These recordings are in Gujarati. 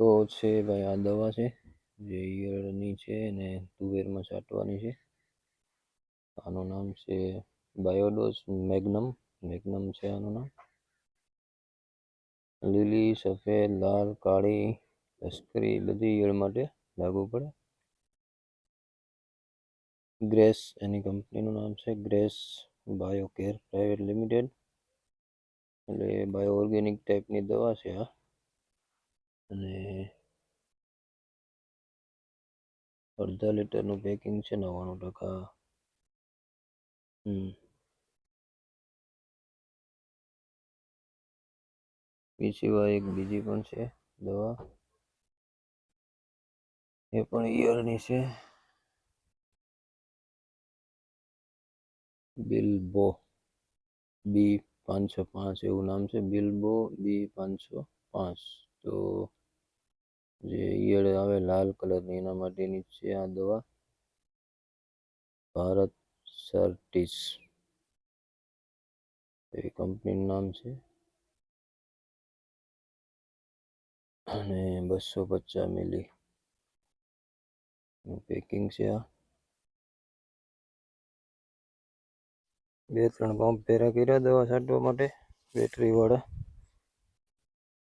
તો છે ભાઈ, આ દવા છે જે ઈયળની છે ને તુવેરમાં છાંટવાની છે. આનું નામ છે બાયોડોઝ મેગ્નમ. મેગ્નમ છે આનું નામ. લીલી, સફેદ, લાલ, કાળી, લશ્કરી બધી ઈયળ માટે લાગુ પડે. ગ્રેસ એની કંપનીનું નામ છે, ગ્રેસ બાયોકેર પ્રાઇવેટ લિમિટેડ. એટલે બાયો ઓર્ગેનિક ટાઈપની દવા છે આ. અને અડધા લીટરનું પેકિંગ છે, 99%. એ સિવાય એક બીજી પણ છે દવા, એ પણ ઈયળની છે. બિલ્બો B505 એવું નામ છે, બિલ્બો B505. તો જે ઈયળ આવે લાલ કલરની, એના માટેની છે આ દવા. ભારત સર્ટિસ એ કંપનીનું નામ છે. અને 250 મિલી પેકિંગ છે આ. 2-3 પંપ ભેરા કર્યા દવા છાંટવા માટે, બેટરી વાળા.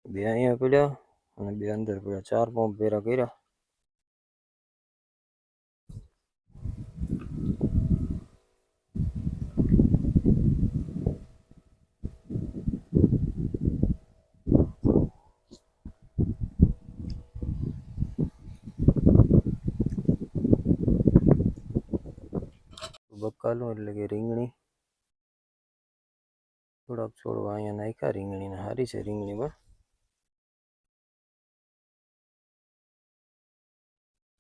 2 અહીંયા પડ્યા અને 2 અંદર પડ્યા. 4 પંપ ભેરા કર્યા. બકાલું એટલે કે રીંગણી, થોડાક છોડવા અહીંયા નાખ્યા. રીંગણીને સારી છે રીંગણીમાં.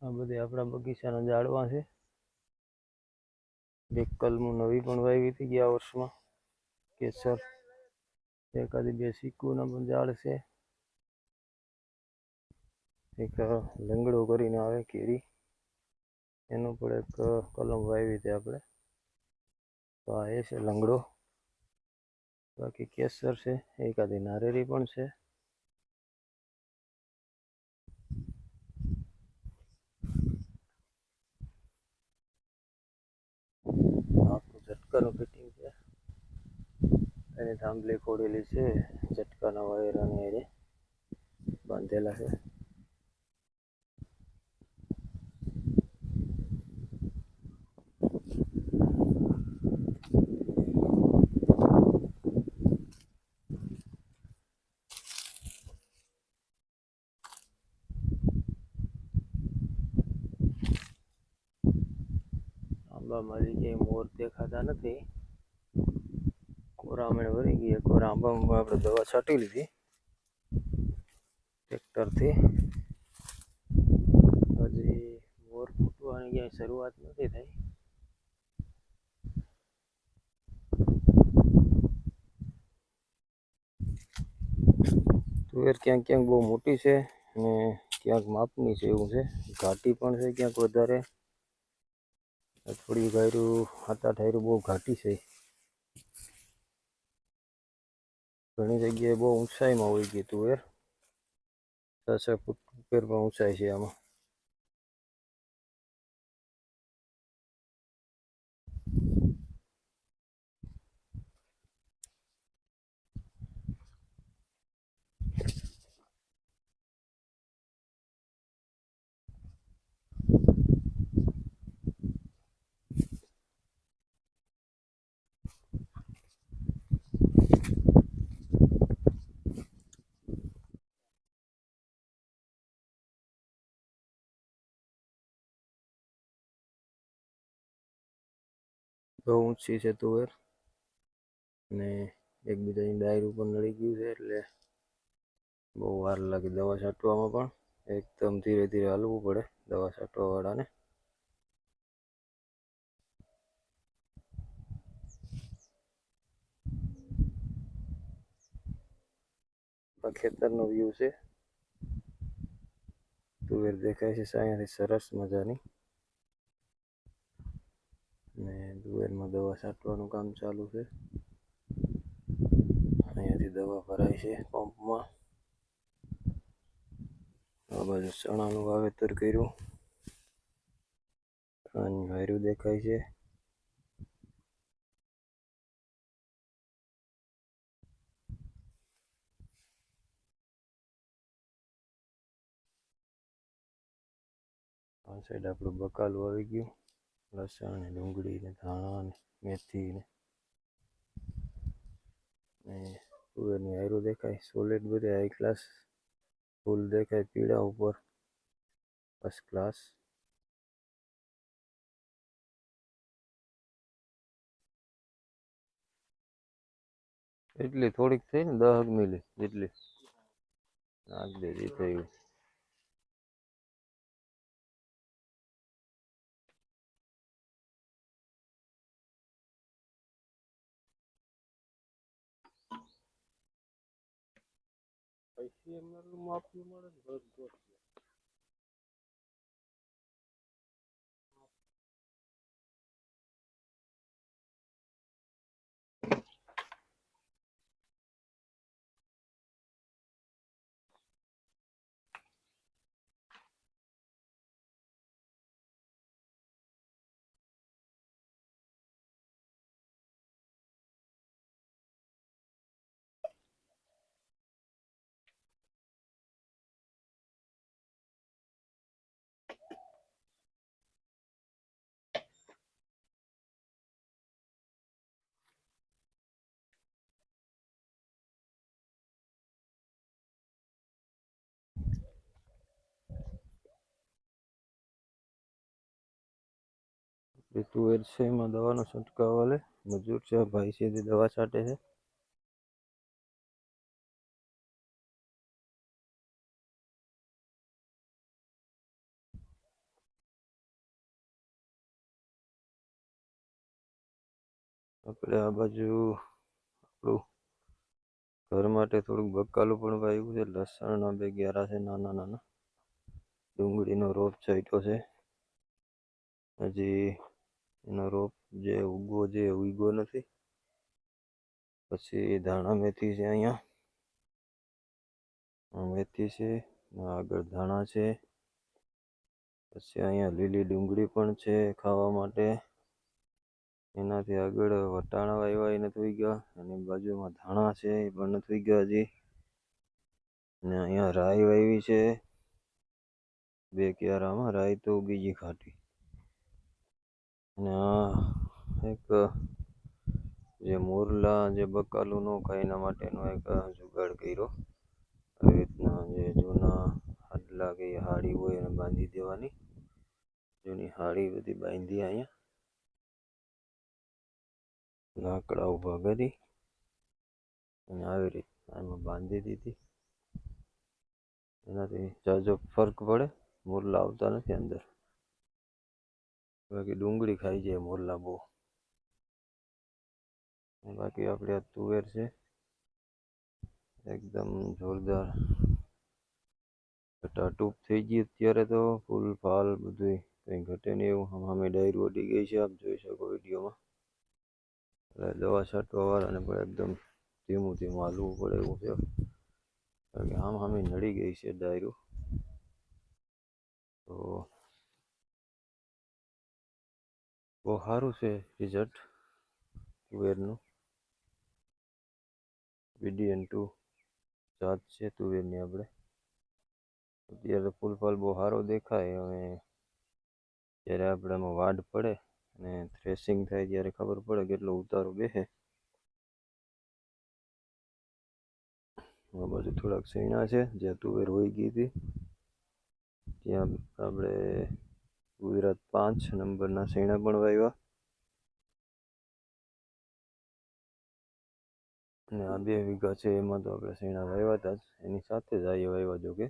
આ બધી આપણા બગીચાના ઝાડવા છે. એક કલમું નવી પણ વાવી હતી ગયા વર્ષમાં, કેસર. એકાદી 2 સિક્કુના પણ ઝાડ છે. એક લંગડો કરીને આવે કેરી, એનું પણ એક કલમ વાવી હતી આપણે. તો આ એ છે લંગડો. બાકી કેસર છે, એકાદી નારેરી પણ છે. આખું ઝટકાનું ફિટિંગ છે, એની થાંભલી ખોડેલી છે, ઝટકાના વાયરાની હારે બાંધેલા છે. આંબામાં હજી ક્યાંય મોર દેખાતા નથી. કોરામણ વળી ગઈ. એકવાર આંબામાં આપણે દવા છાંટી લીધી ટ્રેક્ટરથી. હજી મોર ફૂટવાની ક્યાંય શરૂઆત નથી થઈ. તુવેર ક્યાંક ક્યાંક બહુ મોટી છે અને ક્યાંક માપની છે એવું છે. ઘાટી પણ છે ક્યાંક વધારે. થોડી ગાયરું 7-8 હાયરું બહુ ઘાટી છે. ઘણી જગ્યાએ બહુ ઊંચાઈમાં હોય ગઈ તુવેર. 6-6 ફૂટ ઉપર પણ ઊંચાઈ છે આમાં. બહુ ઊંચી છે તુવેર અને એકબીજાની ડાયર ઉપર નડી ગયું છે, એટલે બહુ વાર લાગે દવા છાંટવામાં. પણ એકદમ ધીરે ધીરે હાલવું પડે દવા છાંટવા વાળાને. ખેતરનો વ્યૂ છે. તુવેર દેખાય છે અહીંયાથી સરસ મજાની. ને તુવેરમાં દવા છાંટવાનું કામ ચાલુ છે. અહીંયાથી દવા ભરાય છે પંપમાં. આ બાજુ ચણાનું વાવેતર કર્યું. ચણાની વાયરું દેખાય છે. આ સાઈડ આપણું બકાલું આવી ગયું. લસણ ને ડુંગળી ને ધાણા ને મેથી ને તુવેરની વાયરું દેખાય. સોલિડ બધે હાઈ ક્લાસ ફૂલ દેખાય પીળા ઉપર ફર્સ્ટ ક્લાસ. એટલી થોડીક થઈ ને 10 મિલી જેટલી નાખ દેજી થયું. પૈસી એમનું માપ્યું મળે ને બધું. તુવેર છે એમાં દવાનો છંટકાવ વાલે મજૂર છે ભાઈ છે તે દવા છાંટે છે. આપણે આ બાજુ આપણું ઘર માટે થોડુંક બકાલું પણ વાવ્યું છે. લસણના 2 ગ્યારા છે નાના નાના. ડુંગળીનો રોપ છાંટ્યો છે. હજી એનો રોપ જે ઉગવો છે ઉગ્યો નથી. પછી ધાણા મેથી છે. અહીંયા મેથી છે, આગળ ધાણા છે. પછી અહીંયા લીલી ડુંગળી પણ છે ખાવા માટે. એનાથી આગળ વટાણા વાવ્યા એ નથી ઉગ્યા. અને બાજુમાં ધાણા છે એ પણ નથી ઉગ્યા હજી. અને અહીંયા રાઈ વાવી છે 2 ક્યારામાં. રાઈ તો ઉગી ગઈ ખાટી. અને આ એક જે મોરલા જે બકાલું ન ખાય એના માટેનો એક જુગાડ કર્યો. આવી રીતના જે જૂના હાડલા કે હાડી હોય એને બાંધી દેવાની. જૂની હાડી બધી બાંધી અહીંયા લાકડા ઊભા કરી અને આવી રીતના એમાં બાંધી દીધી. એનાથી જાજો ફરક પડે. મોરલા આવતા નથી અંદર. બાકી ડુંગળી ખાઈ જાય મોરલા બહુ. બાકી આપણે આ તુવેર છે એકદમ જોરદાર ટાટૂપ થઈ ગઈ. અત્યારે તો ફૂલ ફાલ બધું કંઈ ઘટે નહીં એવું. સામે ડાયરી ઉડી ગઈ છે, આપ જોઈ શકો વિડીયોમાં. એટલે દવા છાંટવા વાળાને પણ એકદમ ધીમું ધીમું હાલવું પડે એવું છે. કારણ કે સામે નડી ગઈ છે ડાયરું. તો બહુ સારું છે રિઝલ્ટ તુવેરનું. VDN2 જાત છે તુવેરની. આપણે અત્યારે ફૂલ ફાલ બહુ સારો દેખાય. હવે જ્યારે આપણે આમાં વાઢ પડે અને થ્રેશિંગ થાય ત્યારે ખબર પડે કેટલો ઉતારો બેસે. આ બાજુ થોડાક સૈણા છે જ્યાં તુવેર હોઈ ગઈ હતી. ત્યાં આપણે ગુજરાત 5 નંબરના સૈણા પણ વાવ્યા. અને આ 2 વીઘા છે એમાં તો આપણે સૈણા વાવ્યા હતા જ. એની સાથે જ આ વાવ્યા જો કે